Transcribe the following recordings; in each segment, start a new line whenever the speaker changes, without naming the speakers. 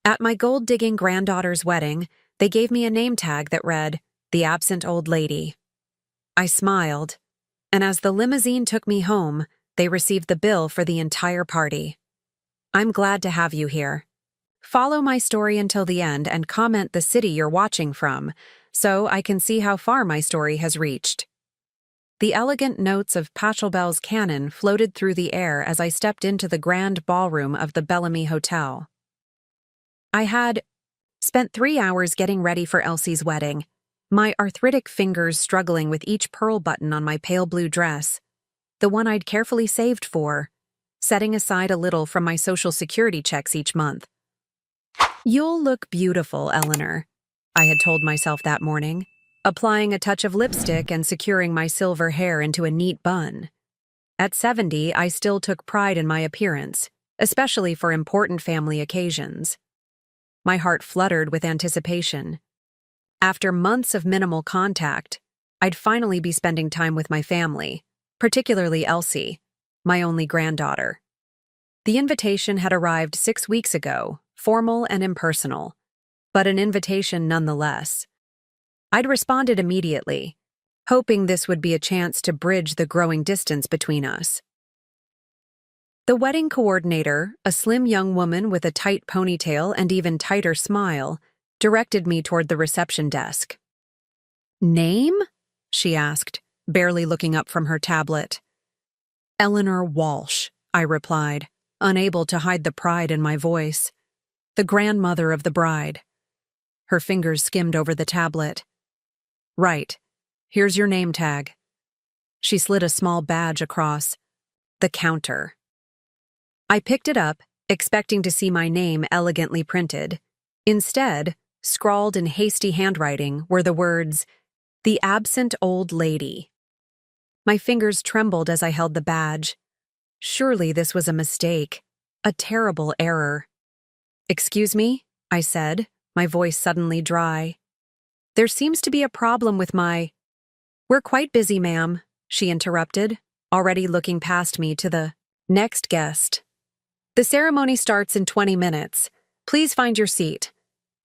At my gold-digging granddaughter's wedding, they gave me a name tag that read, "The Absent Old Lady." I smiled, and as the limousine took me home, they received the bill for the entire party. I'm glad to have you here. Follow my story until the end and comment the city you're watching from, so I can see how far my story has reached. The elegant notes of Pachelbel's canon floated through the air as I stepped into the grand ballroom of the Bellamy Hotel. I had spent 3 hours getting ready for Elsie's wedding, my arthritic fingers struggling with each pearl button on my pale blue dress, the one I'd carefully saved for, setting aside a little from my Social Security checks each month. "You'll look beautiful, Eleanor," I had told myself that morning, applying a touch of lipstick and securing my silver hair into a neat bun. At 70, I still took pride in my appearance, especially for important family occasions. My heart fluttered with anticipation. After months of minimal contact, I'd finally be spending time with my family, particularly Elsie, my only granddaughter. The invitation had arrived 6 weeks ago, formal and impersonal, but an invitation nonetheless. I'd responded immediately, hoping this would be a chance to bridge the growing distance between us. The wedding coordinator, a slim young woman with a tight ponytail and even tighter smile, directed me toward the reception desk. "Name?" she asked, barely looking up from her tablet. "Eleanor Walsh," I replied, unable to hide the pride in my voice. "The grandmother of the bride." Her fingers skimmed over the tablet. "Right. Here's your name tag." She slid a small badge across the counter. I picked it up, expecting to see my name elegantly printed. Instead, scrawled in hasty handwriting were the words, "The Absent Old Lady." My fingers trembled as I held the badge. Surely this was a mistake, a terrible error. "Excuse me?" I said, my voice suddenly dry. "There seems to be a problem with my—" "We're quite busy, ma'am," she interrupted, already looking past me to the next guest. "The ceremony starts in 20 minutes. Please find your seat."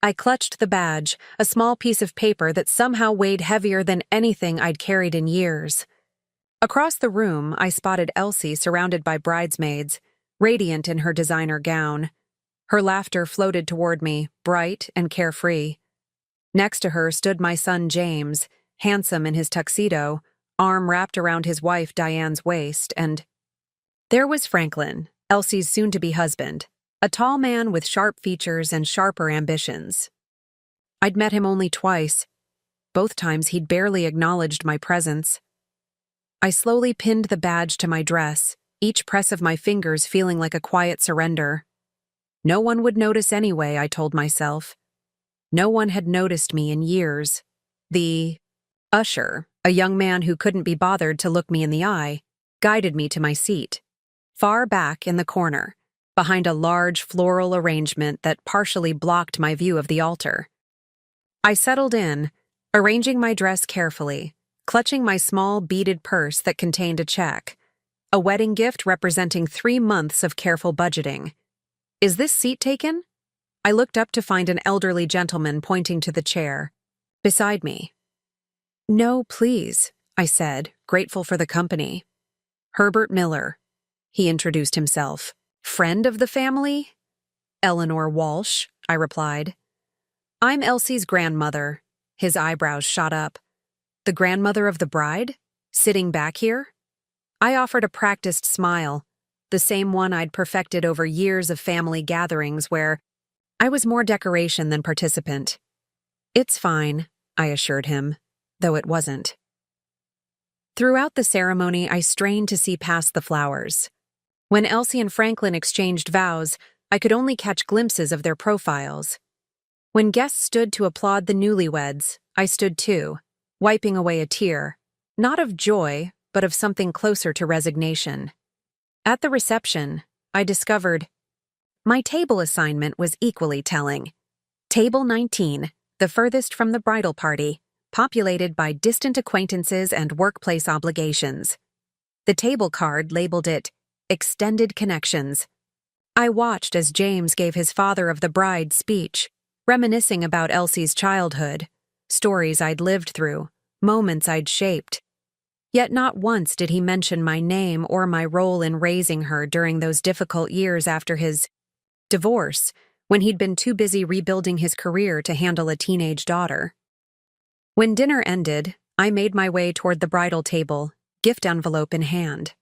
I clutched the badge, a small piece of paper that somehow weighed heavier than anything I'd carried in years. Across the room, I spotted Elsie surrounded by bridesmaids, radiant in her designer gown. Her laughter floated toward me, bright and carefree. Next to her stood my son James, handsome in his tuxedo, arm wrapped around his wife Diane's waist, and there was Franklin, Elsie's soon-to-be husband, a tall man with sharp features and sharper ambitions. I'd met him only twice. Both times he'd barely acknowledged my presence. I slowly pinned the badge to my dress, each press of my fingers feeling like a quiet surrender. No one would notice anyway, I told myself. No one had noticed me in years. The usher, a young man who couldn't be bothered to look me in the eye, guided me to my seat, far back in the corner, behind a large floral arrangement that partially blocked my view of the altar. I settled in, arranging my dress carefully, clutching my small beaded purse that contained a check, a wedding gift representing 3 months of careful budgeting. "Is this seat taken?" I looked up to find an elderly gentleman pointing to the chair beside me. "No, please," I said, grateful for the company. "Herbert Miller," he introduced himself. "Friend of the family?" "Eleanor Walsh," I replied. "I'm Elsie's grandmother." His eyebrows shot up. "The grandmother of the bride? Sitting back here?" I offered a practiced smile, the same one I'd perfected over years of family gatherings where I was more decoration than participant. "It's fine," I assured him, though it wasn't. Throughout the ceremony, I strained to see past the flowers. When Elsie and Franklin exchanged vows, I could only catch glimpses of their profiles. When guests stood to applaud the newlyweds, I stood too, wiping away a tear, not of joy, but of something closer to resignation. At the reception, I discovered my table assignment was equally telling. Table 19, the furthest from the bridal party, populated by distant acquaintances and workplace obligations. The table card labeled it Extended Connections. I watched as James gave his father of the bride speech, reminiscing about Elsie's childhood, stories I'd lived through, moments I'd shaped. Yet not once did he mention my name or my role in raising her during those difficult years after his divorce, when he'd been too busy rebuilding his career to handle a teenage daughter. When dinner ended, I made my way toward the bridal table, gift envelope in hand.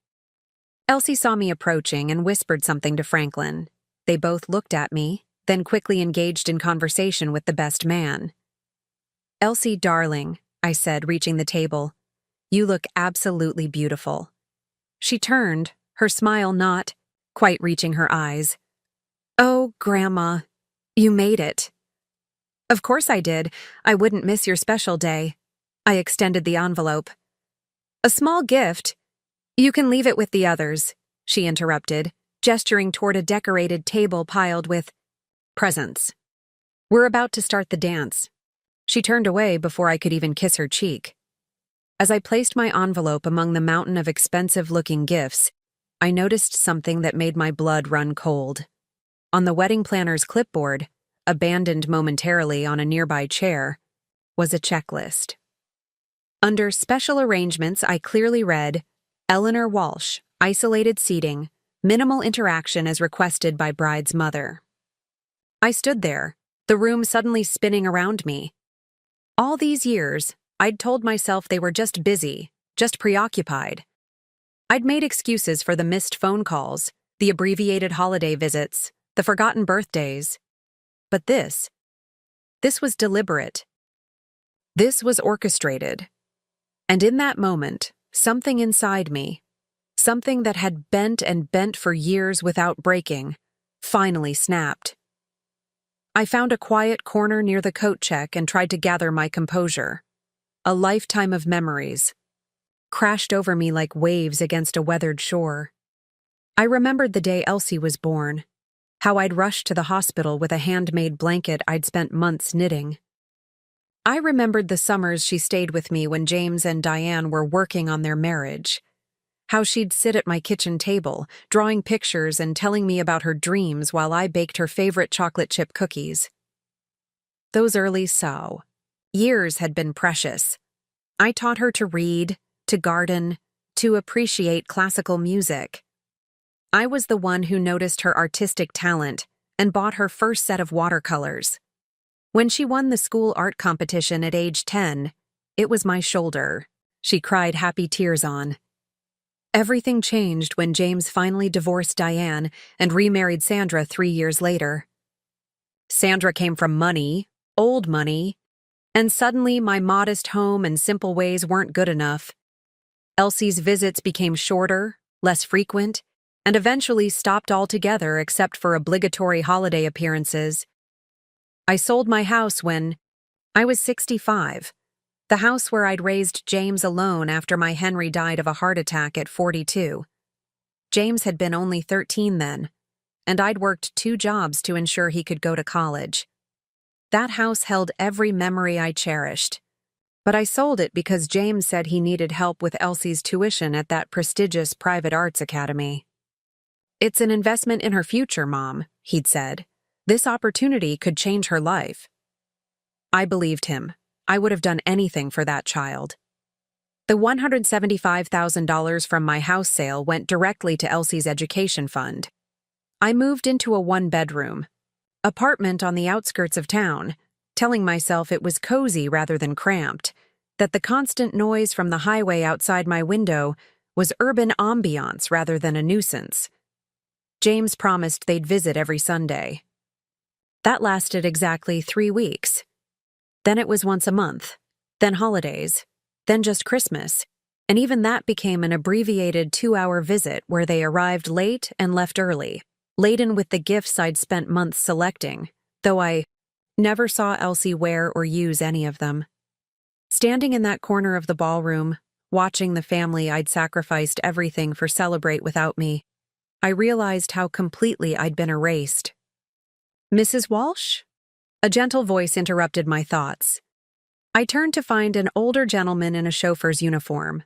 Elsie saw me approaching and whispered something to Franklin. They both looked at me, then quickly engaged in conversation with the best man. "Elsie, darling," I said, reaching the table, "you look absolutely beautiful." She turned, her smile not quite reaching her eyes. "Oh, Grandma, you made it." "Of course I did. I wouldn't miss your special day." I extended the envelope. "A small gift. You can leave it with the others," she interrupted, gesturing toward a decorated table piled with presents. "We're about to start the dance." She turned away before I could even kiss her cheek. As I placed my envelope among the mountain of expensive-looking gifts, I noticed something that made my blood run cold. On the wedding planner's clipboard, abandoned momentarily on a nearby chair, was a checklist. Under special arrangements, I clearly read, "Eleanor Walsh, isolated seating, minimal interaction as requested by bride's mother." I stood there, the room suddenly spinning around me. All these years, I'd told myself they were just busy, just preoccupied. I'd made excuses for the missed phone calls, the abbreviated holiday visits, the forgotten birthdays. But this was deliberate. This was orchestrated. And in that moment, something inside me, something that had bent and bent for years without breaking, finally snapped. I found a quiet corner near the coat check and tried to gather my composure. A lifetime of memories crashed over me like waves against a weathered shore. I remembered the day Elsie was born, how I'd rushed to the hospital with a handmade blanket I'd spent months knitting. I remembered the summers she stayed with me when James and Diane were working on their marriage, how she'd sit at my kitchen table, drawing pictures and telling me about her dreams while I baked her favorite chocolate chip cookies. Those early years had been precious. I taught her to read, to garden, to appreciate classical music. I was the one who noticed her artistic talent and bought her first set of watercolors. When she won the school art competition at age 10, it was my shoulder she cried happy tears on. Everything changed when James finally divorced Diane and remarried Sandra 3 years later. Sandra came from money, old money, and suddenly my modest home and simple ways weren't good enough. Elsie's visits became shorter, less frequent, and eventually stopped altogether except for obligatory holiday appearances. I sold my house when I was 65, the house where I'd raised James alone after my Henry died of a heart attack at 42. James had been only 13 then, and I'd worked 2 jobs to ensure he could go to college. That house held every memory I cherished, but I sold it because James said he needed help with Elsie's tuition at that prestigious private arts academy. "It's an investment in her future, Mom," he'd said. "This opportunity could change her life." I believed him. I would have done anything for that child. The $175,000 from my house sale went directly to Elsie's education fund. I moved into a 1-bedroom apartment on the outskirts of town, telling myself it was cozy rather than cramped, that the constant noise from the highway outside my window was urban ambiance rather than a nuisance. James promised they'd visit every Sunday. That lasted exactly 3 weeks. Then it was once a month, then holidays, then just Christmas, and even that became an abbreviated 2-hour visit where they arrived late and left early, laden with the gifts I'd spent months selecting, though I never saw Elsie wear or use any of them. Standing in that corner of the ballroom, watching the family I'd sacrificed everything for celebrate without me, I realized how completely I'd been erased. "Mrs. Walsh?" A gentle voice interrupted my thoughts. I turned to find an older gentleman in a chauffeur's uniform.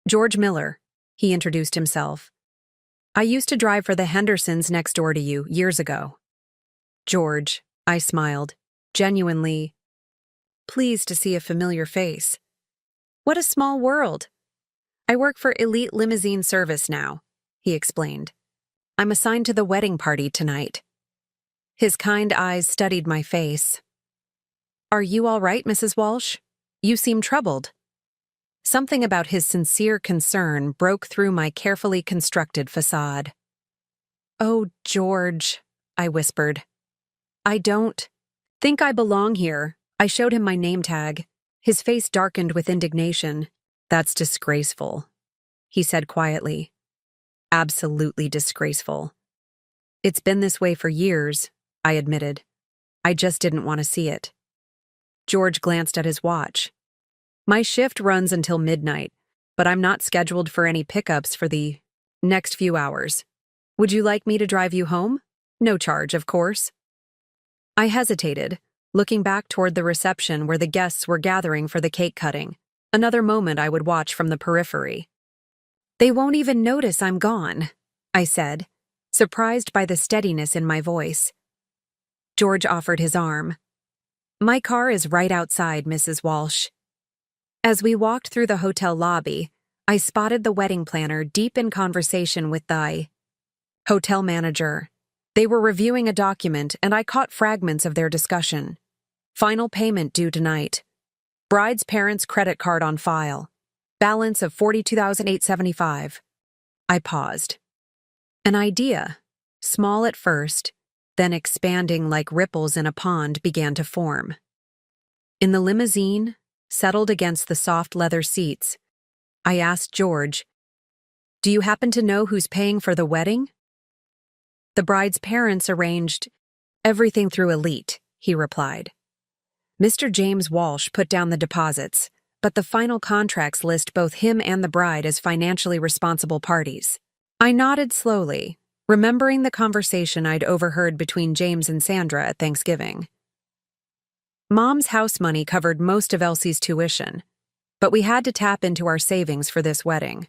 "George Miller," he introduced himself. I used to drive for the Hendersons next door to you years ago. George, I smiled, genuinely pleased to see a familiar face. What a small world. I work for Elite Limousine Service now, he explained. I'm assigned to the wedding party tonight. His kind eyes studied my face. Are you all right, Mrs. Walsh? You seem troubled. Something about his sincere concern broke through my carefully constructed facade. Oh, George, I whispered. I don't think I belong here. I showed him my name tag. His face darkened with indignation. That's disgraceful, he said quietly. Absolutely disgraceful. It's been this way for years, I admitted. I just didn't want to see it. George glanced at his watch. My shift runs until midnight, but I'm not scheduled for any pickups for the next few hours. Would you like me to drive you home? No charge, of course. I hesitated, looking back toward the reception where the guests were gathering for the cake cutting, another moment I would watch from the periphery. They won't even notice I'm gone, I said, surprised by the steadiness in my voice. George offered his arm. My car is right outside, Mrs. Walsh. As we walked through the hotel lobby, I spotted the wedding planner deep in conversation with the hotel manager. They were reviewing a document, and I caught fragments of their discussion. Final payment due tonight. Bride's parents' credit card on file. Balance of $42,875. I paused. An idea, small at first, then expanding like ripples in a pond, began to form. In the limousine, settled against the soft leather seats, I asked George, "Do you happen to know who's paying for the wedding?" The bride's parents arranged everything through Elite, he replied. Mr. James Walsh put down the deposits, but the final contracts list both him and the bride as financially responsible parties. I nodded slowly, remembering the conversation I'd overheard between James and Sandra at Thanksgiving. Mom's house money covered most of Elsie's tuition, but we had to tap into our savings for this wedding.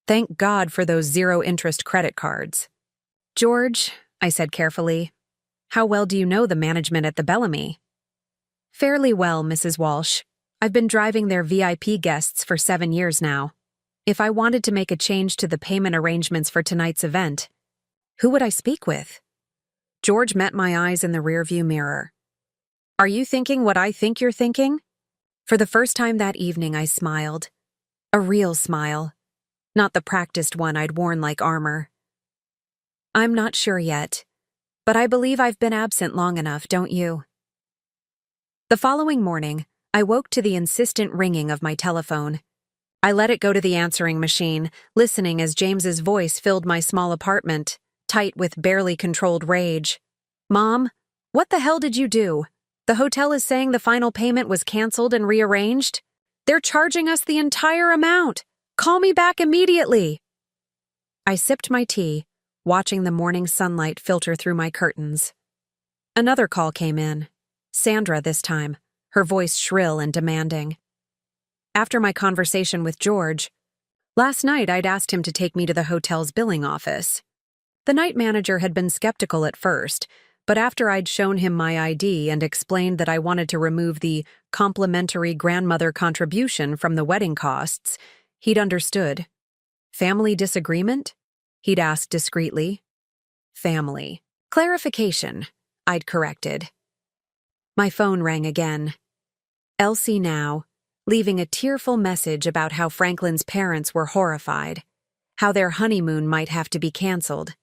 Thank God for those zero-interest credit cards. George, I said carefully, how well do you know the management at the Bellamy? Fairly well, Mrs. Walsh. I've been driving their VIP guests for 7 years now. If I wanted to make a change to the payment arrangements for tonight's event, who would I speak with? George met my eyes in the rearview mirror. Are you thinking what I think you're thinking? For the first time that evening, I smiled. A real smile, not the practiced one I'd worn like armor. I'm not sure yet, but I believe I've been absent long enough, don't you? The following morning, I woke to the insistent ringing of my telephone. I let it go to the answering machine, listening as James's voice filled my small apartment, tight with barely controlled rage. Mom, what the hell did you do? The hotel is saying the final payment was canceled and rearranged. They're charging us the entire amount. Call me back immediately. I sipped my tea, watching the morning sunlight filter through my curtains. Another call came in. Sandra this time, her voice shrill and demanding. After my conversation with George, last night I'd asked him to take me to the hotel's billing office. The night manager had been skeptical at first, but after I'd shown him my ID and explained that I wanted to remove the complimentary grandmother contribution from the wedding costs, he'd understood. Family disagreement? He'd asked discreetly. Family. Clarification, I'd corrected. My phone rang again. Elsie now, leaving a tearful message about how Franklin's parents were horrified, how their honeymoon might have to be canceled.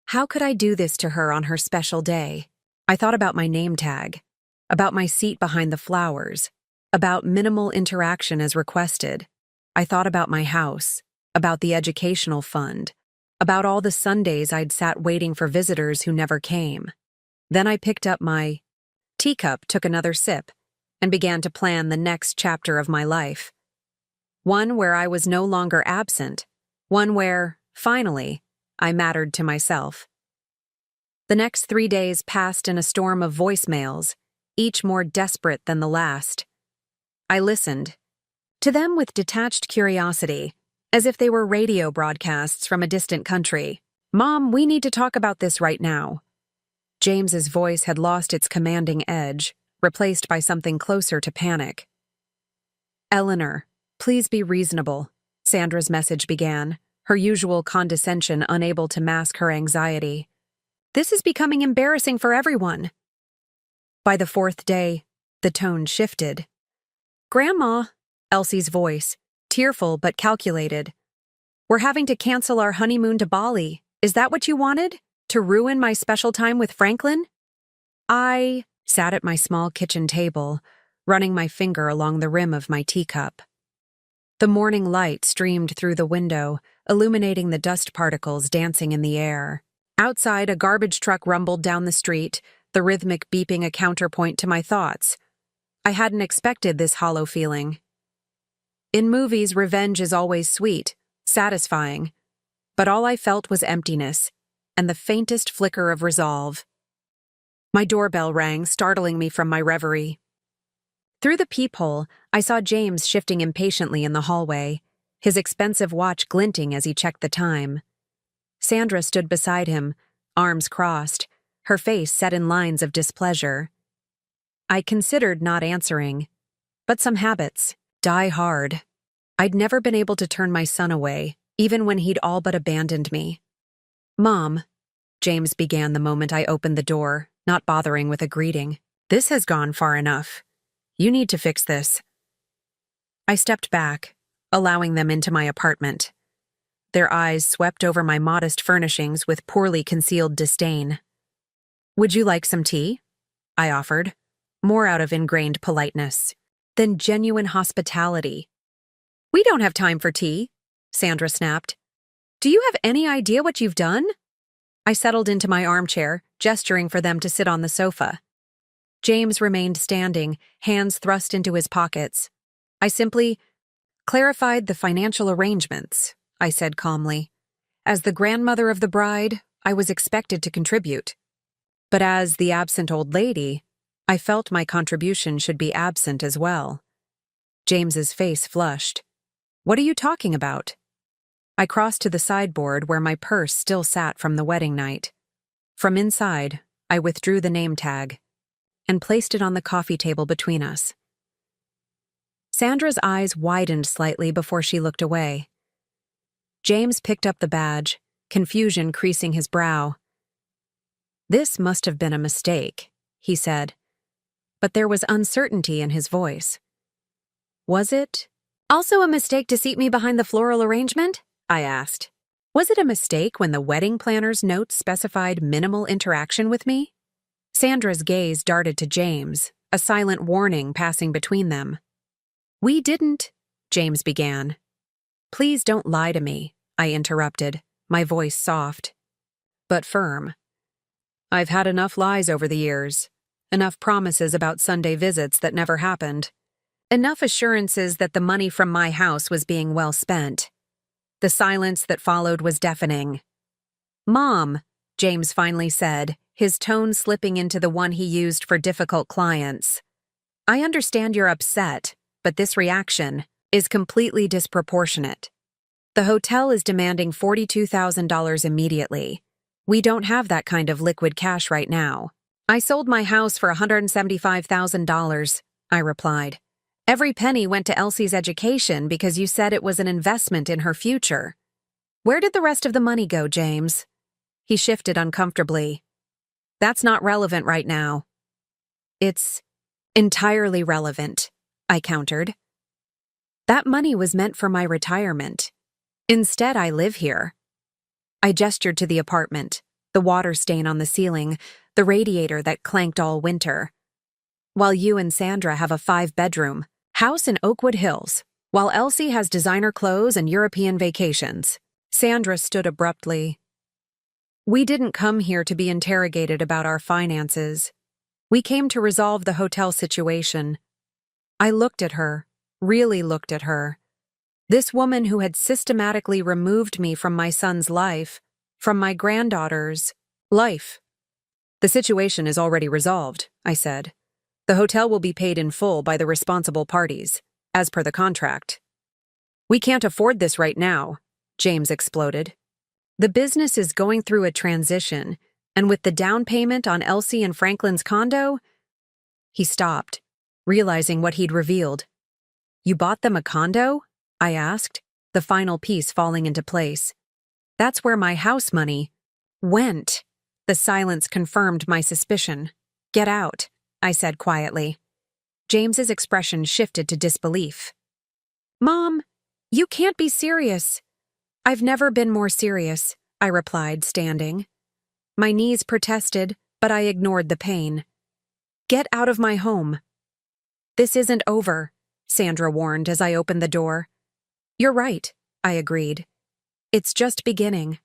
How could I do this to her on her special day? I thought about my name tag, about my seat behind the flowers, about minimal interaction as requested. I thought about my house, about the educational fund, about all the Sundays I'd sat waiting for visitors who never came. Then I picked up my teacup, took another sip, and began to plan the next chapter of my life. One where I was no longer absent, one where, finally, I mattered to myself. The next 3 days passed in a storm of voicemails, each more desperate than the last. I listened, to them with detached curiosity, as if they were radio broadcasts from a distant country. "Mom, we need to talk about this right now." James's voice had lost its commanding edge, replaced by something closer to panic. "Eleanor, please be reasonable," Sandra's message began, her usual condescension unable to mask her anxiety. "This is becoming embarrassing for everyone." By the fourth day, the tone shifted. "Grandma," Elsie's voice, tearful but calculated, "we're having to cancel our honeymoon to Bali. Is that what you wanted? To ruin my special time with Franklin?" I sat at my small kitchen table, running my finger along the rim of my teacup. The morning light streamed through the window, illuminating the dust particles dancing in the air. Outside, a garbage truck rumbled down the street, the rhythmic beeping a counterpoint to my thoughts. I hadn't expected this hollow feeling. In movies, revenge is always sweet, satisfying, but all I felt was emptiness and the faintest flicker of resolve. My doorbell rang, startling me from my reverie. Through the peephole, I saw James shifting impatiently in the hallway, his expensive watch glinting as he checked the time. Sandra stood beside him, arms crossed, her face set in lines of displeasure. I considered not answering, but some habits die hard. I'd never been able to turn my son away, even when he'd all but abandoned me. "Mom," James began the moment I opened the door, not bothering with a greeting. "This has gone far enough. You need to fix this." I stepped back, allowing them into my apartment. Their eyes swept over my modest furnishings with poorly concealed disdain. "Would you like some tea?" I offered, more out of ingrained politeness than genuine hospitality. "We don't have time for tea," Sandra snapped. "Do you have any idea what you've done?" I settled into my armchair, gesturing for them to sit on the sofa. James remained standing, hands thrust into his pockets. I simply clarified the financial arrangements, I said calmly. As the grandmother of the bride, I was expected to contribute. But as the absent old lady, I felt my contribution should be absent as well. James's face flushed. "What are you talking about?" I crossed to the sideboard where my purse still sat from the wedding night. From inside, I withdrew the name tag and placed it on the coffee table between us. Sandra's eyes widened slightly before she looked away. James picked up the badge, confusion creasing his brow. "This must have been a mistake," he said, but there was uncertainty in his voice. "Was it also a mistake to seat me behind the floral arrangement?" I asked. "Was it a mistake when the wedding planner's notes specified minimal interaction with me?" Sandra's gaze darted to James, a silent warning passing between them. "We didn't," James began. "Please don't lie to me," I interrupted, my voice soft, but firm. "I've had enough lies over the years, enough promises about Sunday visits that never happened, enough assurances that the money from my house was being well spent." The silence that followed was deafening. "Mom," James finally said, his tone slipping into the one he used for difficult clients. "I understand you're upset, but this reaction is completely disproportionate. The hotel is demanding $42,000 immediately. We don't have that kind of liquid cash right now. I sold my house for $175,000, I replied. Every penny went to Elsie's education because you said it was an investment in her future. Where did the rest of the money go, James?" He shifted uncomfortably. "That's not relevant right now." "It's entirely relevant," I countered. "That money was meant for my retirement. Instead, I live here." I gestured to the apartment, the water stain on the ceiling, the radiator that clanked all winter. "While you and Sandra have a 5-bedroom house in Oakwood Hills, while Elsie has designer clothes and European vacations." Sandra stood abruptly. "We didn't come here to be interrogated about our finances. We came to resolve the hotel situation." I looked at her, really looked at her. This woman who had systematically removed me from my son's life, from my granddaughter's life. "The situation is already resolved," I said. "The hotel will be paid in full by the responsible parties, as per the contract." We can't afford this right now, James exploded. The business is going through a transition, and with the down payment on Elsie and Franklin's condo, he stopped, realizing what he'd revealed. You bought them a condo? I asked, the final piece falling into place. That's where my house money went. The silence confirmed my suspicion. Get out, I said quietly. James's expression shifted to disbelief. Mom, you can't be serious. I've never been more serious, I replied, standing. My knees protested, but I ignored the pain. Get out of my home. This isn't over, Sandra warned as I opened the door. You're right, I agreed. It's just beginning.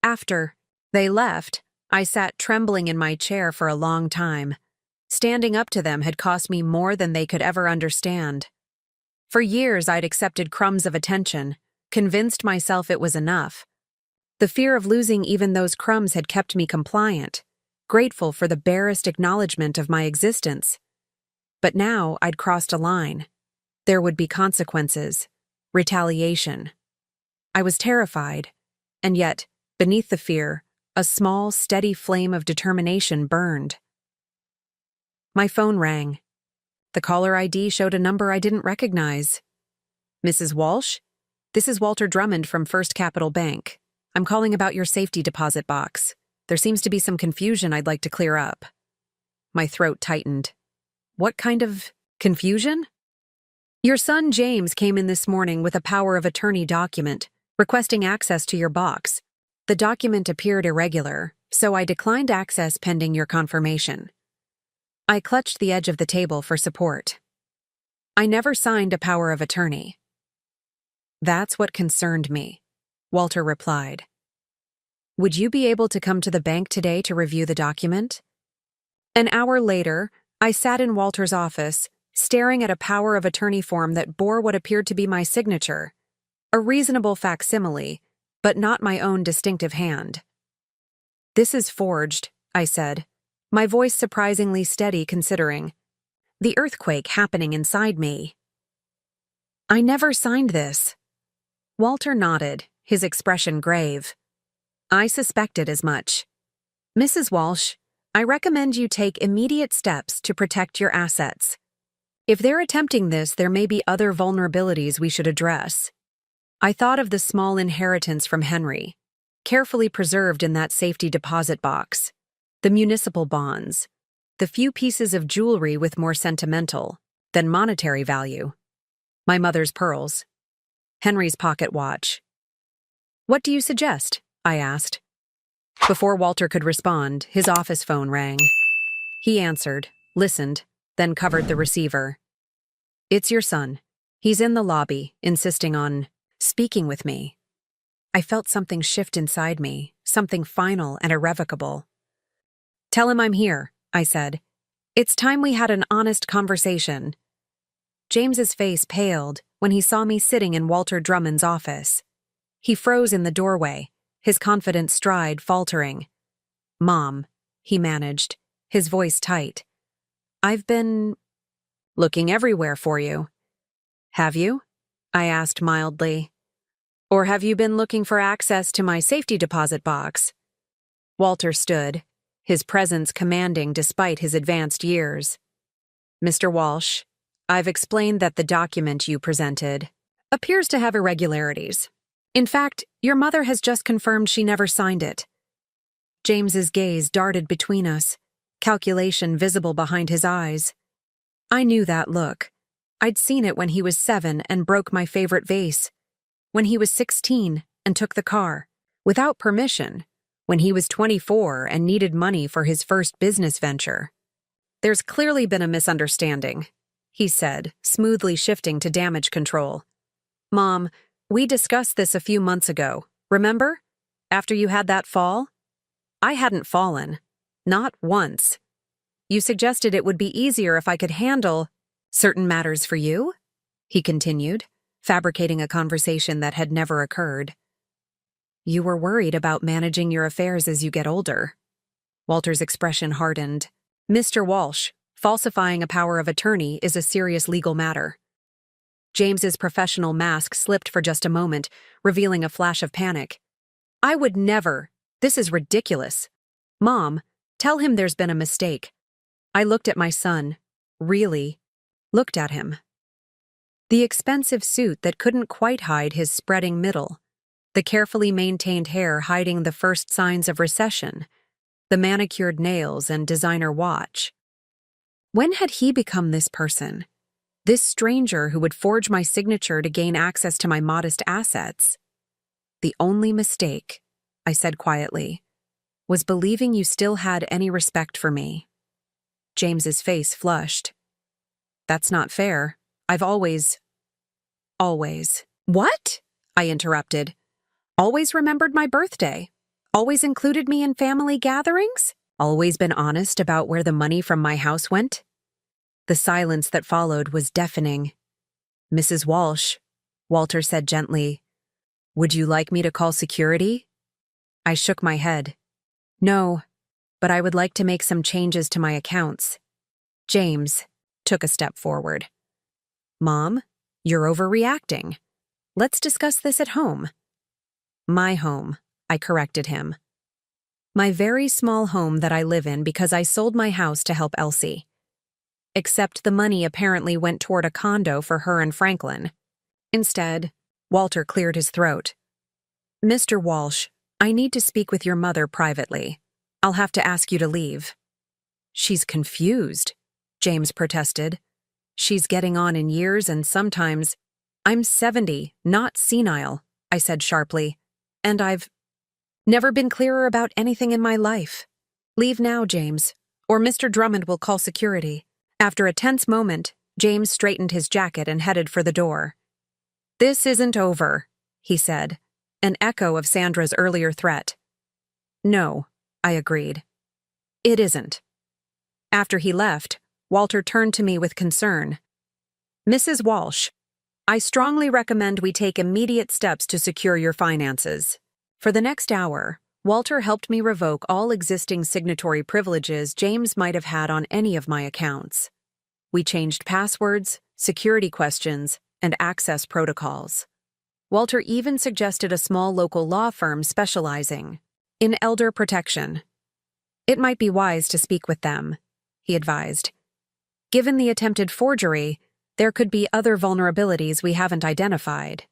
After they left, I sat trembling in my chair for a long time. Standing up to them had cost me more than they could ever understand. For years, I'd accepted crumbs of attention, convinced myself it was enough. The fear of losing even those crumbs had kept me compliant, grateful for the barest acknowledgement of my existence. But now I'd crossed a line. There would be consequences, retaliation. I was terrified, and yet, beneath the fear, a small, steady flame of determination burned. My phone rang. The caller ID showed a number I didn't recognize. Mrs. Walsh? This is Walter Drummond from First Capital Bank. I'm calling about your safety deposit box. There seems to be some confusion I'd like to clear up. My throat tightened. What kind of confusion? Your son James came in this morning with a power of attorney document, requesting access to your box. The document appeared irregular, so I declined access pending your confirmation. I clutched the edge of the table for support. I never signed a power of attorney. That's what concerned me, Walter replied. Would you be able to come to the bank today to review the document? An hour later, I sat in Walter's office, staring at a power of attorney form that bore what appeared to be my signature, a reasonable facsimile, but not my own distinctive hand. This is forged, I said, my voice surprisingly steady considering the earthquake happening inside me. I never signed this. Walter nodded, his expression grave. I suspected as much. Mrs. Walsh, I recommend you take immediate steps to protect your assets. If they're attempting this, there may be other vulnerabilities we should address. I thought of the small inheritance from Henry, carefully preserved in that safety deposit box, the municipal bonds, the few pieces of jewelry with more sentimental than monetary value, my mother's pearls, Henry's pocket watch. What do you suggest? I asked. Before Walter could respond, his office phone rang. He answered, listened, then covered the receiver. It's your son. He's in the lobby, insisting on speaking with me. I felt something shift inside me, something final and irrevocable. Tell him I'm here, I said. It's time we had an honest conversation. James's face paled when he saw me sitting in Walter Drummond's office. He froze in the doorway, his confident stride faltering. Mom, he managed, his voice tight. I've been looking everywhere for you. Have you? I asked mildly. Or have you been looking for access to my safety deposit box? Walter stood, his presence commanding despite his advanced years. Mr. Walsh, I've explained that the document you presented appears to have irregularities. In fact, your mother has just confirmed she never signed it. James's gaze darted between us, calculation visible behind his eyes. I knew that look. I'd seen it when he was 7 and broke my favorite vase, when he was 16 and took the car, without permission, when he was 24 and needed money for his first business venture. There's clearly been a misunderstanding, he said, smoothly shifting to damage control. Mom, we discussed this a few months ago, remember? After you had that fall? I hadn't fallen. Not once. You suggested it would be easier if I could handle certain matters for you? He continued, fabricating a conversation that had never occurred. You were worried about managing your affairs as you get older. Walter's expression hardened. Mr. Walsh, falsifying a power of attorney is a serious legal matter. James's professional mask slipped for just a moment, revealing a flash of panic. I would never. This is ridiculous. Mom, tell him there's been a mistake. I looked at my son. Really? Looked at him. The expensive suit that couldn't quite hide his spreading middle. The carefully maintained hair hiding the first signs of recession. The manicured nails and designer watch. When had he become this person? This stranger who would forge my signature to gain access to my modest assets? The only mistake, I said quietly, was believing you still had any respect for me. James's face flushed. That's not fair. I've always. What? I interrupted. Always remembered my birthday. Always included me in family gatherings. Always been honest about where the money from my house went. The silence that followed was deafening. Mrs. Walsh, Walter said gently, would you like me to call security? I shook my head. No, but I would like to make some changes to my accounts. James took a step forward. Mom, you're overreacting. Let's discuss this at home. My home, I corrected him. My very small home that I live in because I sold my house to help Elsie. Except the money apparently went toward a condo for her and Franklin. Instead, Walter cleared his throat. Mr. Walsh, I need to speak with your mother privately. I'll have to ask you to leave. She's confused, James protested. She's getting on in years and sometimes. I'm 70, not senile, I said sharply. And I've never been clearer about anything in my life. Leave now, James, or Mr. Drummond will call security. After a tense moment, James straightened his jacket and headed for the door. This isn't over, he said, an echo of Sandra's earlier threat. No, I agreed. It isn't. After he left, Walter turned to me with concern. Mrs. Walsh, I strongly recommend we take immediate steps to secure your finances. For the next hour, Walter helped me revoke all existing signatory privileges James might have had on any of my accounts. We changed passwords, security questions, and access protocols. Walter even suggested a small local law firm specializing in elder protection. It might be wise to speak with them, he advised. Given the attempted forgery, there could be other vulnerabilities we haven't identified.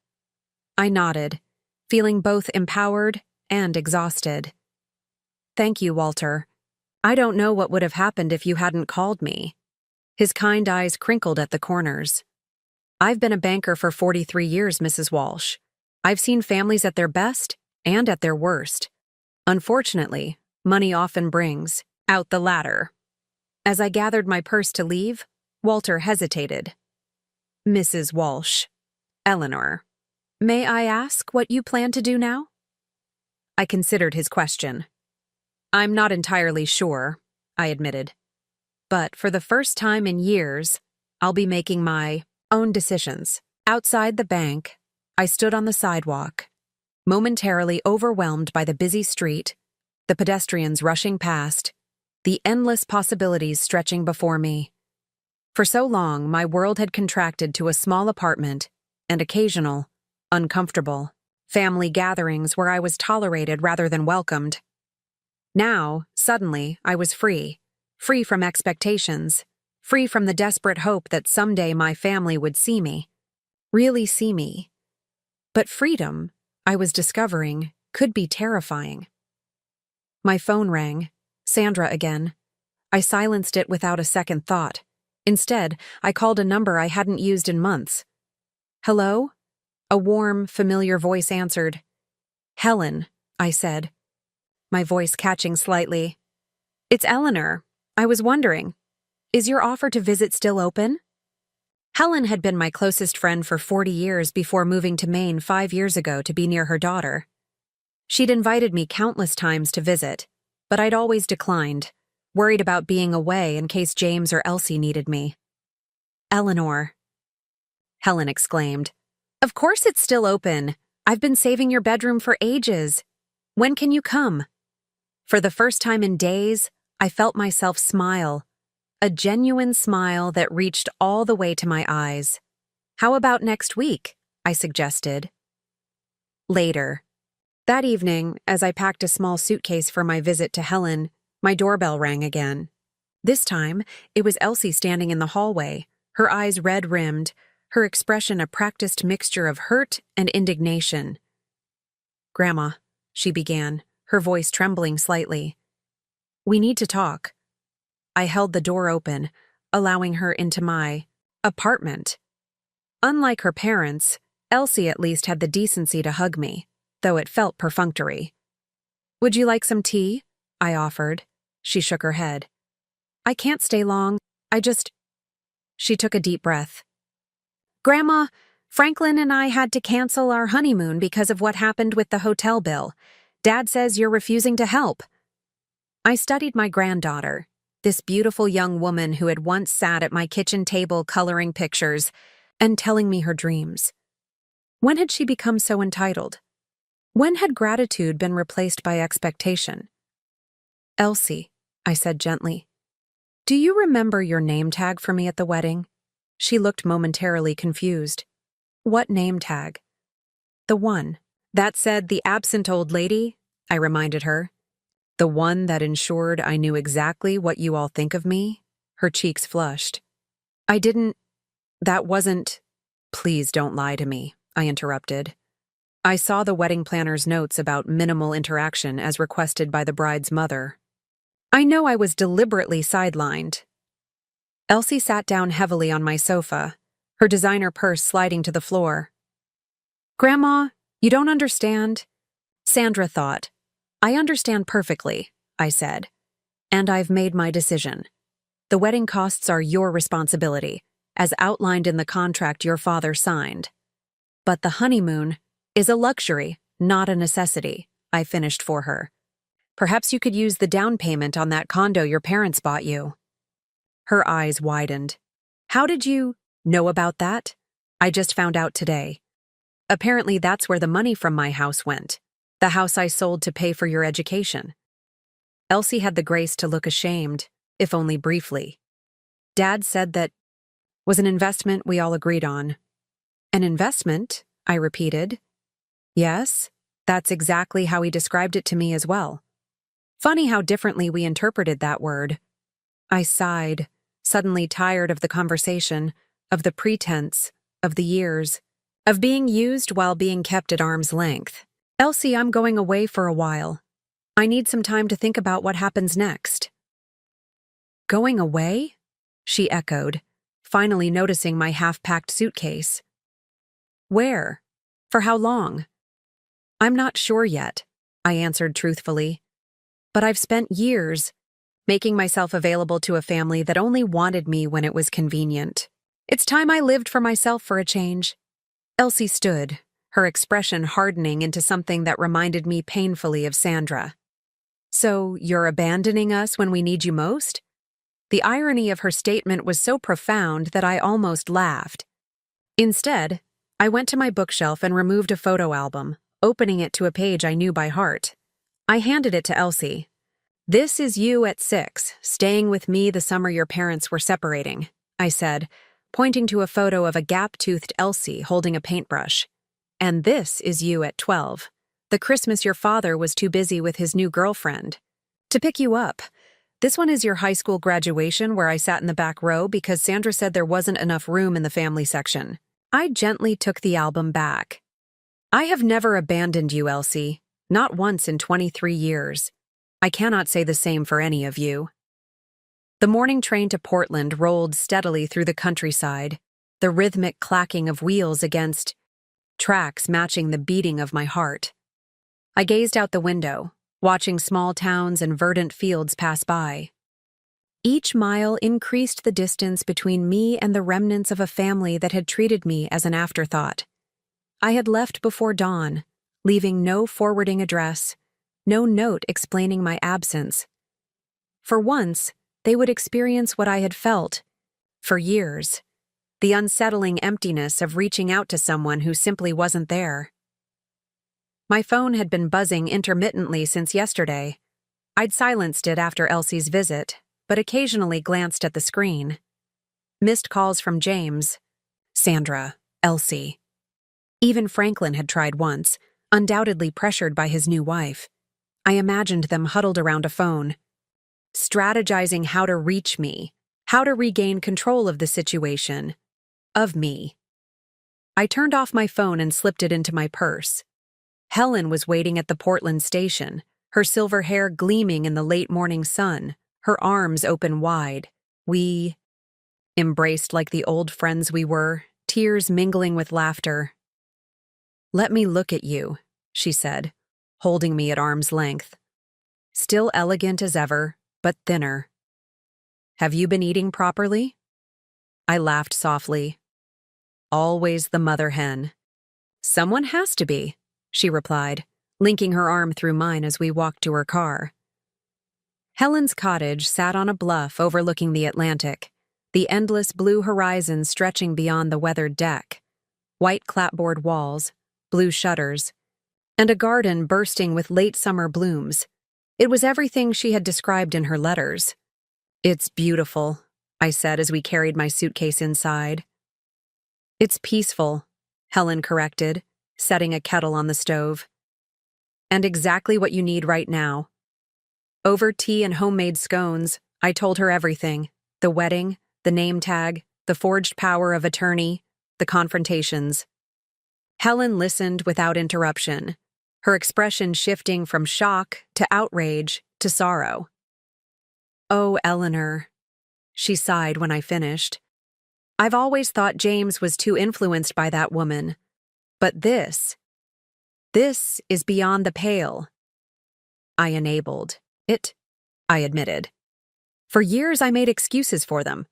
I nodded, feeling both empowered and exhausted. Thank you, Walter. I don't know what would have happened if you hadn't called me. His kind eyes crinkled at the corners. I've been a banker for 43 years, Mrs. Walsh. I've seen families at their best and at their worst. Unfortunately, money often brings out the latter. As I gathered my purse to leave, Walter hesitated. Mrs. Walsh, Eleanor, may I ask what you plan to do now? I considered his question. I'm not entirely sure, I admitted. But for the first time in years, I'll be making my own decisions. Outside the bank, I stood on the sidewalk, momentarily overwhelmed by the busy street, the pedestrians rushing past, the endless possibilities stretching before me. For so long, my world had contracted to a small apartment and occasional, uncomfortable, family gatherings where I was tolerated rather than welcomed. Now, suddenly, I was free from expectations, free from the desperate hope that someday my family would see me, really see me. But freedom, I was discovering, could be terrifying. My phone rang. Sandra again. I silenced it without a second thought. Instead, I called a number I hadn't used in months. Hello? A warm, familiar voice answered. Helen, I said, my voice catching slightly. It's Eleanor. I was wondering, is your offer to visit still open? Helen had been my closest friend for 40 years before moving to Maine 5 years ago to be near her daughter. She'd invited me countless times to visit, but I'd always declined, worried about being away in case James or Elsie needed me. Eleanor, Helen exclaimed. Of course it's still open. I've been saving your bedroom for ages. When can you come? For the first time in days, I felt myself smile, a genuine smile that reached all the way to my eyes. How about next week? I suggested. Later. That evening, as I packed a small suitcase for my visit to Helen, my doorbell rang again. This time, it was Elsie standing in the hallway, her eyes red-rimmed, her expression a practiced mixture of hurt and indignation. "Grandma," she began, her voice trembling slightly. "We need to talk." I held the door open, allowing her into my apartment. Unlike her parents, Elsie at least had the decency to hug me, though it felt perfunctory. "Would you like some tea?" I offered. She shook her head. "I can't stay long. She took a deep breath. "Grandma, Franklin and I had to cancel our honeymoon because of what happened with the hotel bill. Dad says you're refusing to help." I studied my granddaughter, this beautiful young woman who had once sat at my kitchen table coloring pictures and telling me her dreams. When had she become so entitled? When had gratitude been replaced by expectation? "Elsie," I said gently, "do you remember your name tag for me at the wedding?" She looked momentarily confused. "What name tag?" "The one that said the absent old lady," I reminded her. "The one that ensured I knew exactly what you all think of me?" Her cheeks flushed. That wasn't—" "Please don't lie to me," I interrupted. I saw the wedding planner's notes about minimal interaction as requested by the bride's mother. I know I was deliberately sidelined. Elsie sat down heavily on my sofa, her designer purse sliding to the floor. "Grandma, you don't understand." Sandra thought. "I understand perfectly," I said. "And I've made my decision. The wedding costs are your responsibility, as outlined in the contract your father signed. But the honeymoon is a luxury, not a necessity," I finished for her. "Perhaps you could use the down payment on that condo your parents bought you." Her eyes widened. "How did you know about that?" "I just found out today. Apparently that's where the money from my house went. The house I sold to pay for your education." Elsie had the grace to look ashamed, if only briefly. "Dad said that was an investment we all agreed on." "An investment?" I repeated. "Yes, that's exactly how he described it to me as well. Funny how differently we interpreted that word." I sighed, suddenly tired of the conversation, of the pretense, of the years, of being used while being kept at arm's length. "Elsie, I'm going away for a while. I need some time to think about what happens next." "Going away?" she echoed, finally noticing my half-packed suitcase. "Where? For how long?" "I'm not sure yet," I answered truthfully. "But I've spent years making myself available to a family that only wanted me when it was convenient. It's time I lived for myself for a change." Elsie stood, her expression hardening into something that reminded me painfully of Sandra. "So you're abandoning us when we need you most?" The irony of her statement was so profound that I almost laughed. Instead, I went to my bookshelf and removed a photo album, opening it to a page I knew by heart. I handed it to Elsie. "This is you at 6, staying with me the summer your parents were separating," I said, pointing to a photo of a gap-toothed Elsie holding a paintbrush. "And this is you at 12, the Christmas your father was too busy with his new girlfriend. To pick you up, this one is your high school graduation where I sat in the back row because Sandra said there wasn't enough room in the family section." I gently took the album back. "I have never abandoned you, Elsie, not once in 23 years. I cannot say the same for any of you." The morning train to Portland rolled steadily through the countryside, the rhythmic clacking of wheels against tracks matching the beating of my heart. I gazed out the window, watching small towns and verdant fields pass by. Each mile increased the distance between me and the remnants of a family that had treated me as an afterthought. I had left before dawn, leaving no forwarding address, no note explaining my absence. For once, they would experience what I had felt for years, the unsettling emptiness of reaching out to someone who simply wasn't there. My phone had been buzzing intermittently since yesterday. I'd silenced it after Elsie's visit, but occasionally glanced at the screen. Missed calls from James. Sandra, Elsie. Even Franklin had tried once, undoubtedly pressured by his new wife. I imagined them huddled around a phone, strategizing how to reach me, how to regain control of the situation, of me. I turned off my phone and slipped it into my purse. Helen was waiting at the Portland station, her silver hair gleaming in the late morning sun, her arms open wide. We embraced like the old friends we were, tears mingling with laughter. "Let me look at you," she said, holding me at arm's length. Still elegant as ever, but thinner. "Have you been eating properly?" I laughed softly. Always the mother hen. "Someone has to be," she replied, linking her arm through mine as we walked to her car. Helen's cottage sat on a bluff overlooking the Atlantic, the endless blue horizon stretching beyond the weathered deck, white clapboard walls, blue shutters, and a garden bursting with late summer blooms. It was everything she had described in her letters. "It's beautiful," I said as we carried my suitcase inside. "It's peaceful," Helen corrected, setting a kettle on the stove. "And exactly what you need right now." Over tea and homemade scones, I told her everything: the wedding, the name tag, the forged power of attorney, the confrontations. Helen listened without interruption, her expression shifting from shock to outrage to sorrow. "Oh, Eleanor," she sighed when I finished. "I've always thought James was too influenced by that woman. But this is beyond the pale." I enabled it, I admitted. For years I made excuses for them.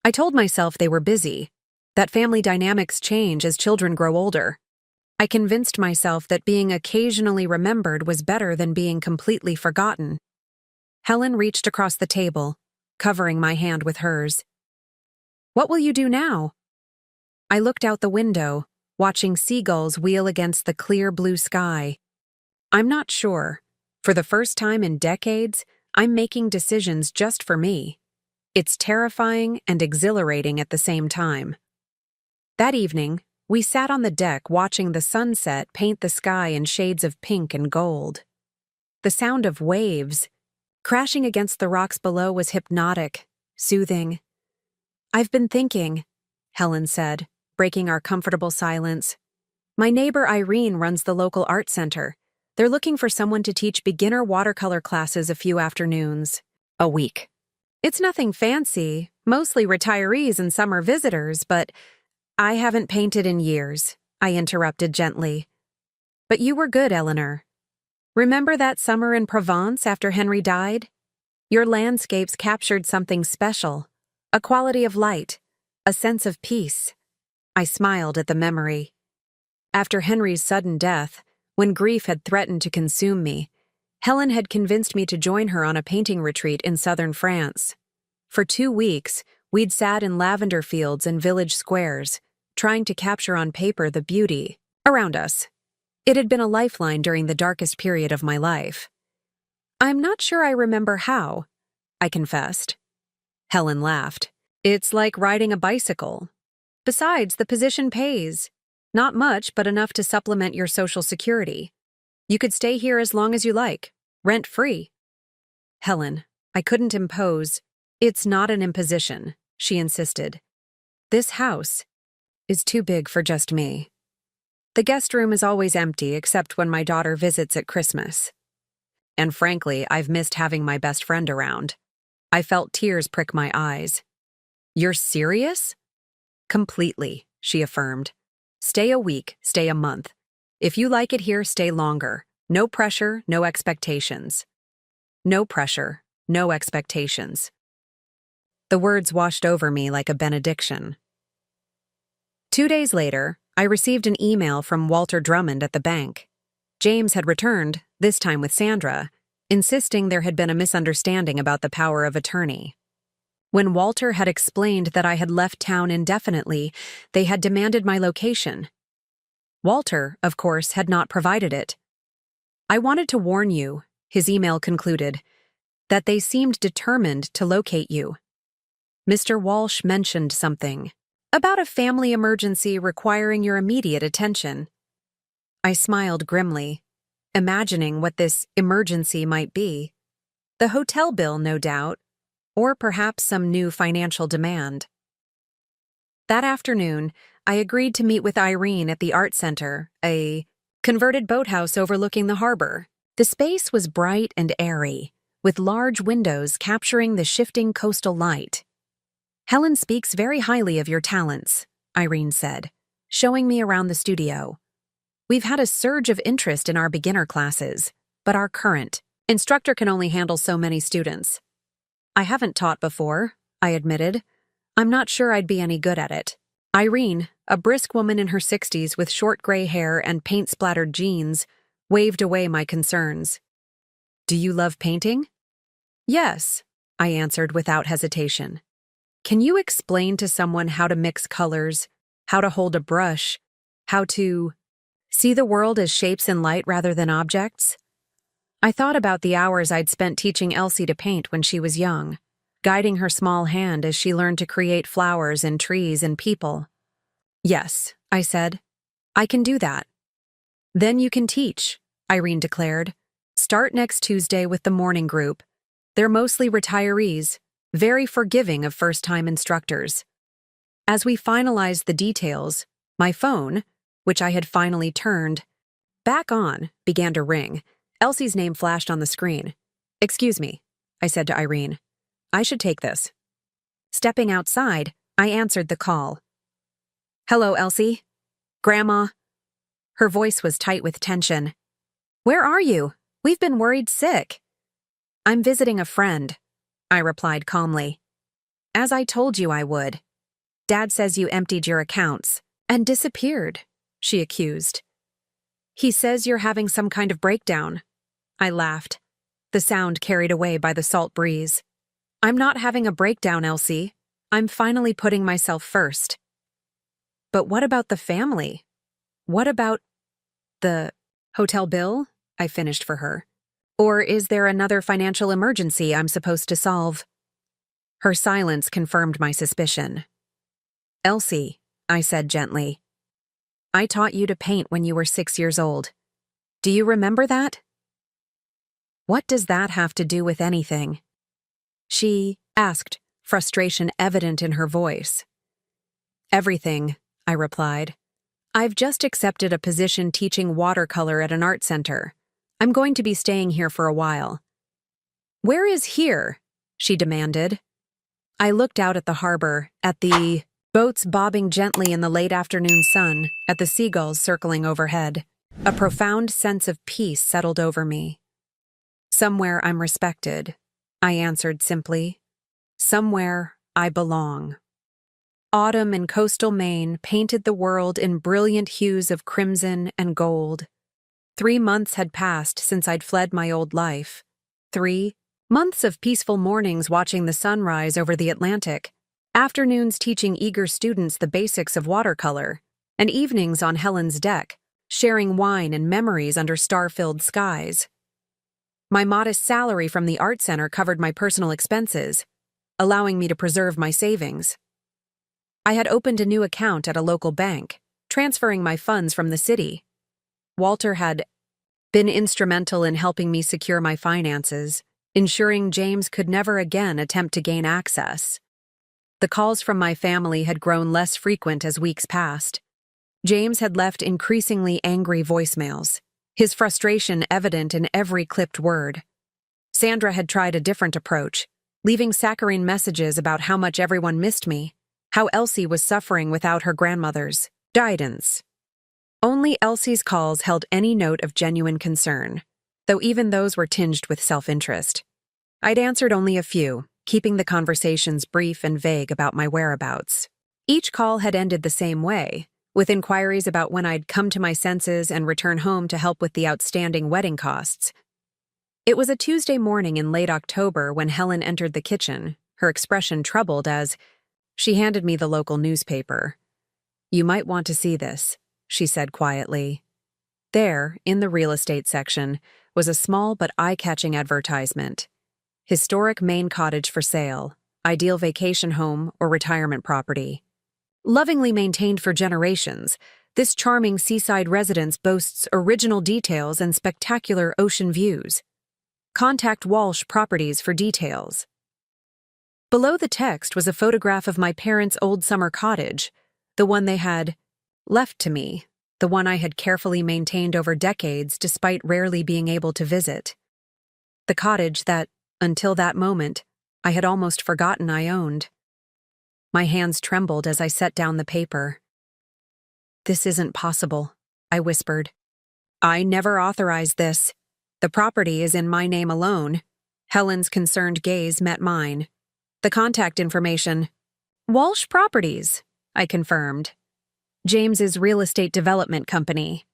I told myself they were busy, that family dynamics change as children grow older. I convinced myself that being occasionally remembered was better than being completely forgotten. Helen reached across the table, covering my hand with hers. "What will you do now?" I looked out the window, watching seagulls wheel against the clear blue sky. "I'm not sure. For the first time in decades, I'm making decisions just for me. It's terrifying and exhilarating at the same time." That evening, we sat on the deck watching the sunset paint the sky in shades of pink and gold. The sound of waves crashing against the rocks below was hypnotic, soothing. "I've been thinking," Helen said, breaking our comfortable silence. "My neighbor Irene runs the local art center. They're looking for someone to teach beginner watercolor classes a few afternoons a week. It's nothing fancy, mostly retirees and summer visitors, but—" "I haven't painted in years," I interrupted gently. "But you were good, Eleanor. Remember that summer in Provence after Henry died? Your landscapes captured something special, a quality of light, a sense of peace." I smiled at the memory. After Henry's sudden death, when grief had threatened to consume me, Helen had convinced me to join her on a painting retreat in southern France. For 2 weeks, we'd sat in lavender fields and village squares, trying to capture on paper the beauty around us. It had been a lifeline during the darkest period of my life. "I'm not sure I remember how," I confessed. Helen laughed. "It's like riding a bicycle. Besides, the position pays. Not much, but enough to supplement your social security. You could stay here as long as you like, rent-free." "Helen, I couldn't impose." "It's not an imposition," she insisted. "This house is too big for just me. The guest room is always empty except when my daughter visits at Christmas. And frankly, I've missed having my best friend around." I felt tears prick my eyes. "You're serious?" "Completely," she affirmed. "Stay a week, stay a month. If you like it here, stay longer. No pressure, no expectations." No pressure, no expectations. The words washed over me like a benediction. 2 days later, I received an email from Walter Drummond at the bank. James had returned, this time with Sandra, insisting there had been a misunderstanding about the power of attorney. When Walter had explained that I had left town indefinitely, they had demanded my location. Walter, of course, had not provided it. "I wanted to warn you," his email concluded, "that they seemed determined to locate you. Mr. Walsh mentioned something. About a family emergency requiring your immediate attention. I smiled grimly, imagining what this emergency might be. The hotel bill, no doubt, or perhaps some new financial demand. That afternoon, I agreed to meet with Irene at the Art Center, a converted boathouse overlooking the harbor. The space was bright and airy, with large windows capturing the shifting coastal light. "Helen speaks very highly of your talents," Irene said, showing me around the studio. "We've had a surge of interest in our beginner classes, but our current instructor can only handle so many students." "I haven't taught before," I admitted. "I'm not sure I'd be any good at it." Irene, a brisk woman in her 60s with short gray hair and paint-splattered jeans, waved away my concerns. "Do you love painting?" "Yes," I answered without hesitation. "Can you explain to someone how to mix colors, how to hold a brush, how to see the world as shapes and light rather than objects?" I thought about the hours I'd spent teaching Elsie to paint when she was young, guiding her small hand as she learned to create flowers and trees and people. "Yes," I said. "I can do that." "Then you can teach," Irene declared. "Start next Tuesday with the morning group. They're mostly retirees, very forgiving of first-time instructors." As we finalized the details, my phone, which I had finally turned back on, began to ring. Elsie's name flashed on the screen. "Excuse me," I said to Irene. "I should take this." Stepping outside, I answered the call. "Hello, Elsie. Grandma." Her voice was tight with tension. "Where are you? We've been worried sick." "I'm visiting a friend," I replied calmly. "As I told you I would. Dad says you emptied your accounts and disappeared," she accused. "He says you're having some kind of breakdown." I laughed, the sound carried away by the salt breeze. "I'm not having a breakdown, Elsie. I'm finally putting myself first." "But what about the family? What about the hotel bill?" I finished for her. "Or is there another financial emergency I'm supposed to solve?" Her silence confirmed my suspicion. "Elsie," I said gently, "I taught you to paint when you were 6 years old. Do you remember that?" "What does that have to do with anything?" she asked, frustration evident in her voice. "Everything," I replied. "I've just accepted a position teaching watercolor at an art center. I'm going to be staying here for a while." "Where is here?" she demanded. I looked out at the harbor, at the boats bobbing gently in the late afternoon sun, at the seagulls circling overhead. A profound sense of peace settled over me. "Somewhere I'm respected," I answered simply. "Somewhere I belong." Autumn in coastal Maine painted the world in brilliant hues of crimson and gold. 3 months had passed since I'd fled my old life. 3 months of peaceful mornings watching the sun rise over the Atlantic, afternoons teaching eager students the basics of watercolor, and evenings on Helen's deck, sharing wine and memories under star-filled skies. My modest salary from the art center covered my personal expenses, allowing me to preserve my savings. I had opened a new account at a local bank, transferring my funds from the city. Walter had been instrumental in helping me secure my finances, ensuring James could never again attempt to gain access. The calls from my family had grown less frequent as weeks passed. James had left increasingly angry voicemails, his frustration evident in every clipped word. Sandra had tried a different approach, leaving saccharine messages about how much everyone missed me, how Elsie was suffering without her grandmother's guidance. Only Elsie's calls held any note of genuine concern, though even those were tinged with self-interest. I'd answered only a few, keeping the conversations brief and vague about my whereabouts. Each call had ended the same way, with inquiries about when I'd come to my senses and return home to help with the outstanding wedding costs. It was a Tuesday morning in late October when Helen entered the kitchen, her expression troubled as she handed me the local newspaper. "You might want to see this," she said quietly. There, in the real estate section, was a small but eye-catching advertisement. "Historic Maine cottage for sale, ideal vacation home or retirement property." Lovingly maintained for generations, this charming seaside residence boasts original details and spectacular ocean views. Contact Walsh Properties for details. Below the text was a photograph of my parents' old summer cottage, the one they had left to me, the one I had carefully maintained over decades despite rarely being able to visit. The cottage that, until that moment, I had almost forgotten I owned. My hands trembled as I set down the paper. "This isn't possible," I whispered. "I never authorized this. The property is in my name alone." Helen's concerned gaze met mine. "The contact information." "Walsh Properties," I confirmed. "James's real estate development company."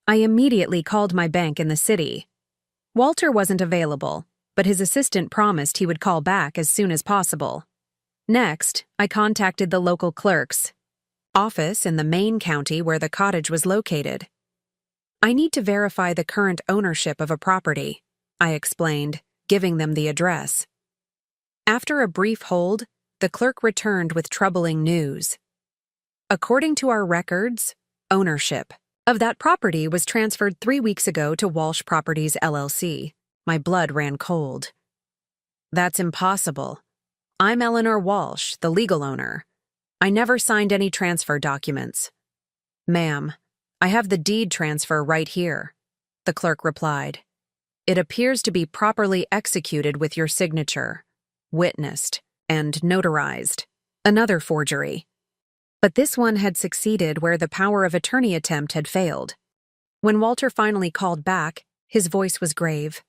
I immediately called my bank in the city. Walter wasn't available, but his assistant promised he would call back as soon as possible. Next, I contacted the local clerk's office in the Maine county where the cottage was located. "I need to verify the current ownership of a property," I explained, giving them the address. After a brief hold, the clerk returned with troubling news. According to our records, ownership of that property was transferred 3 weeks ago to Walsh Properties LLC. My blood ran cold. "That's impossible. I'm Eleanor Walsh, the legal owner. I never signed any transfer documents." "Ma'am, I have the deed transfer right here," the clerk replied. "It appears to be properly executed with your signature, witnessed, and notarized." Another forgery. But this one had succeeded where the power of attorney attempt had failed. When Walter finally called back, his voice was grave.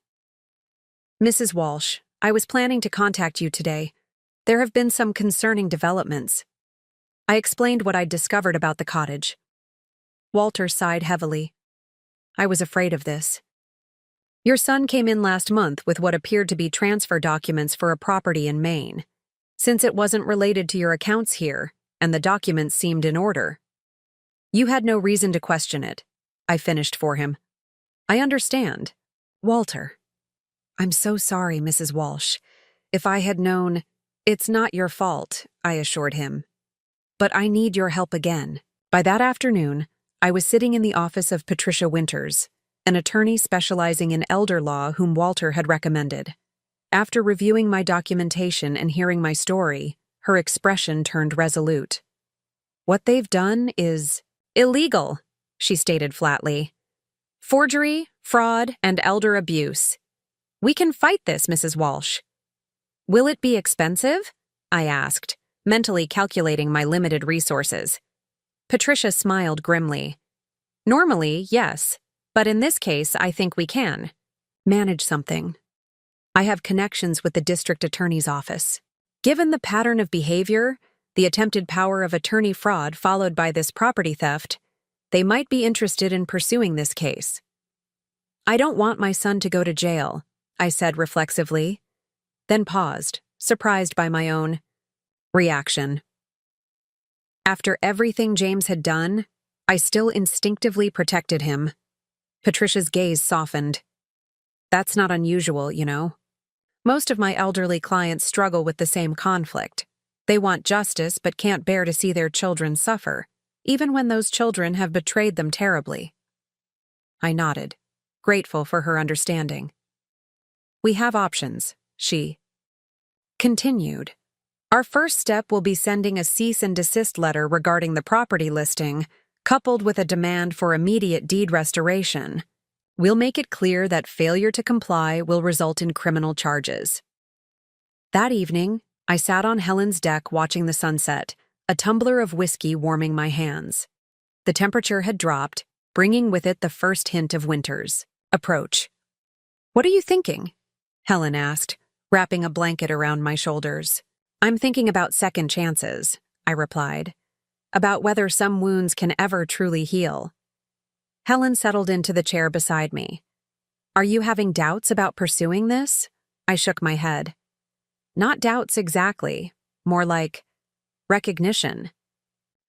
"Mrs. Walsh, I was planning to contact you today. There have been some concerning developments." I explained what I'd discovered about the cottage. Walter sighed heavily. "I was afraid of this. Your son came in last month with what appeared to be transfer documents for a property in Maine. Since it wasn't related to your accounts here, and the documents seemed in order, you had no reason to question it," I finished for him. "I understand. Walter." "I'm so sorry, Mrs. Walsh. If I had known—" "It's not your fault," I assured him. "But I need your help again." By that afternoon, I was sitting in the office of Patricia Winters, an attorney specializing in elder law whom Walter had recommended. After reviewing my documentation and hearing my story, her expression turned resolute. "What they've done is illegal," she stated flatly. "Forgery, fraud, and elder abuse. We can fight this, Mrs. Walsh." "Will it be expensive?" I asked, mentally calculating my limited resources. Patricia smiled grimly. "Normally, yes, but in this case, I think we can manage something. I have connections with the district attorney's office. Given the pattern of behavior, the attempted power of attorney fraud followed by this property theft, they might be interested in pursuing this case." "I don't want my son to go to jail," I said reflexively, then paused, surprised by my own reaction. After everything James had done, I still instinctively protected him. Patricia's gaze softened. "That's not unusual, you know. Most of my elderly clients struggle with the same conflict. They want justice but can't bear to see their children suffer, even when those children have betrayed them terribly." I nodded, grateful for her understanding. "We have options," she continued. "Our first step will be sending a cease and desist letter regarding the property listing, coupled with a demand for immediate deed restoration. We'll make it clear that failure to comply will result in criminal charges." That evening, I sat on Helen's deck watching the sunset, a tumbler of whiskey warming my hands. The temperature had dropped, bringing with it the first hint of winter's approach. "What are you thinking?" Helen asked, wrapping a blanket around my shoulders. "I'm thinking about second chances," I replied. "About whether some wounds can ever truly heal." Helen settled into the chair beside me. "Are you having doubts about pursuing this?" I shook my head. "Not doubts exactly, more like recognition.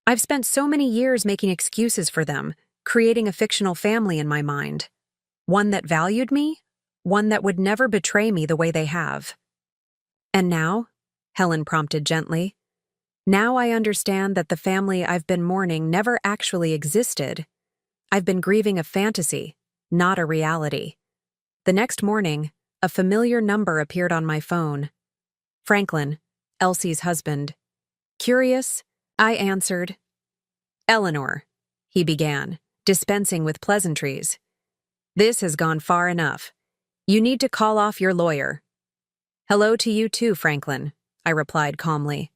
I've spent so many years making excuses for them, creating a fictional family in my mind. One that valued me, one that would never betray me the way they have." "And now?" Helen prompted gently. Now I understand that the family I've been mourning never actually existed. I've been grieving a fantasy, not a reality. The next morning, a familiar number appeared on my phone. Franklin, Elsie's husband. Curious, I answered. Eleanor, he began, dispensing with pleasantries. This has gone far enough. You need to call off your lawyer. Hello to you too, Franklin, I replied calmly.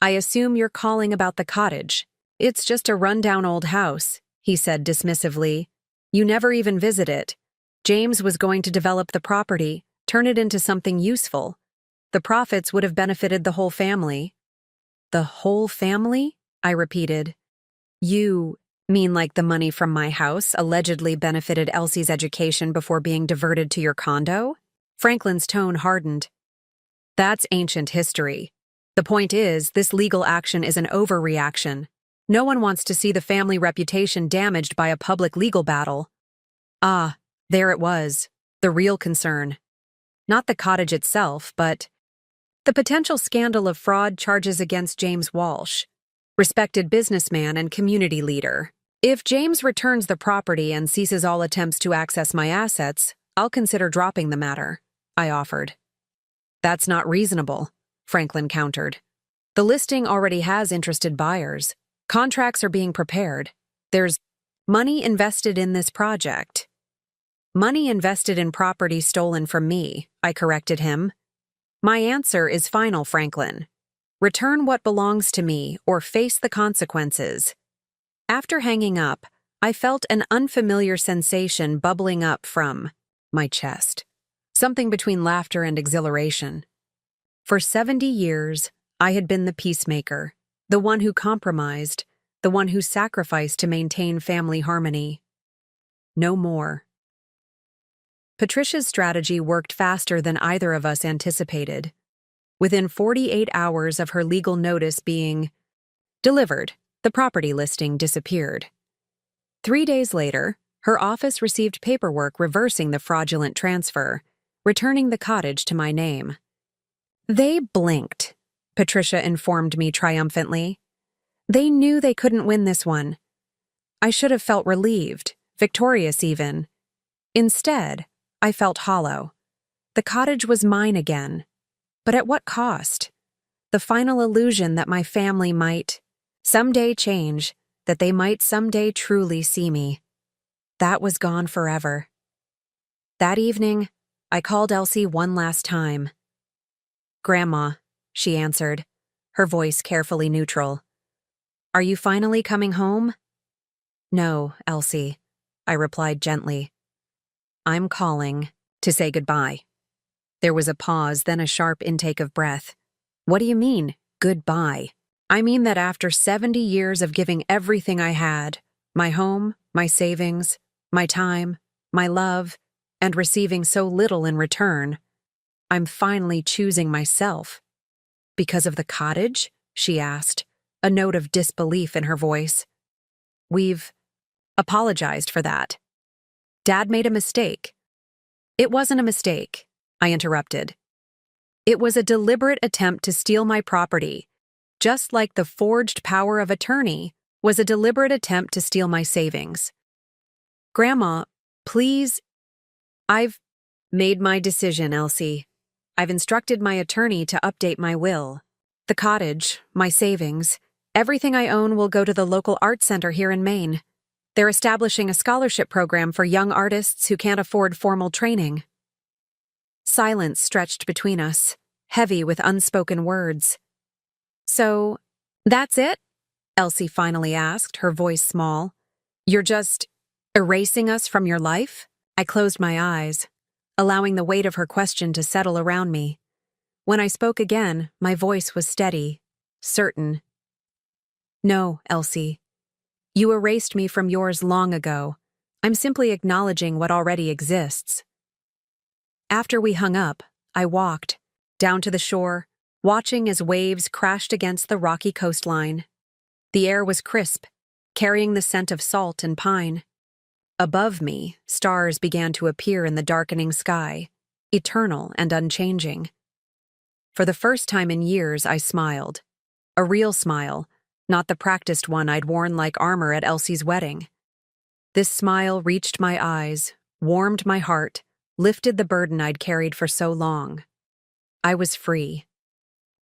I assume you're calling about the cottage. It's just a rundown old house, he said dismissively. You never even visit it. James was going to develop the property, turn it into something useful. The profits would have benefited the whole family. The whole family? I repeated. You mean like the money from my house allegedly benefited Elsie's education before being diverted to your condo? Franklin's tone hardened. That's ancient history. The point is, this legal action is an overreaction. No one wants to see the family reputation damaged by a public legal battle. Ah, there it was, the real concern. Not the cottage itself, but the potential scandal of fraud charges against James Walsh, respected businessman and community leader. If James returns the property and ceases all attempts to access my assets, I'll consider dropping the matter, I offered. That's not reasonable, Franklin countered. The listing already has interested buyers. Contracts are being prepared. There's money invested in this project. Money invested in property stolen from me, I corrected him. My answer is final, Franklin. Return what belongs to me or face the consequences. After hanging up, I felt an unfamiliar sensation bubbling up from my chest. Something between laughter and exhilaration. For 70 years, I had been the peacemaker, the one who compromised, the one who sacrificed to maintain family harmony. No more. Patricia's strategy worked faster than either of us anticipated. Within 48 hours of her legal notice being delivered, the property listing disappeared. 3 days later, her office received paperwork reversing the fraudulent transfer, returning the cottage to my name. They blinked, Patricia informed me triumphantly. They knew they couldn't win this one. I should have felt relieved, victorious even. Instead, I felt hollow. The cottage was mine again. But at what cost? The final illusion that my family might someday change, that they might someday truly see me. That was gone forever. That evening, I called Elsie one last time. Grandma, she answered, her voice carefully neutral. Are you finally coming home? No, Elsie, I replied gently. I'm calling to say goodbye. There was a pause, then a sharp intake of breath. What do you mean, goodbye? I mean that after 70 years of giving everything I had, my home, my savings, my time, my love, and receiving so little in return, I'm finally choosing myself. Because of the cottage? She asked, a note of disbelief in her voice. We've apologized for that. Dad made a mistake. It wasn't a mistake, I interrupted. It was a deliberate attempt to steal my property, just like the forged power of attorney was a deliberate attempt to steal my savings. Grandma, please. I've made my decision, Elsie. I've instructed my attorney to update my will. The cottage, my savings, everything I own will go to the local art center here in Maine. They're establishing a scholarship program for young artists who can't afford formal training. Silence stretched between us, heavy with unspoken words. So, that's it? Elsie finally asked, her voice small. You're just erasing us from your life? I closed my eyes, allowing the weight of her question to settle around me. When I spoke again, my voice was steady, certain. No, Elsie. You erased me from yours long ago. I'm simply acknowledging what already exists. After we hung up, I walked down to the shore, watching as waves crashed against the rocky coastline. The air was crisp, carrying the scent of salt and pine. Above me, stars began to appear in the darkening sky, eternal and unchanging. For the first time in years, I smiled, A real smile, not the practiced one I'd worn like armor at Elsie's wedding. This smile reached my eyes, warmed my heart, lifted the burden I'd carried for so long. I was free.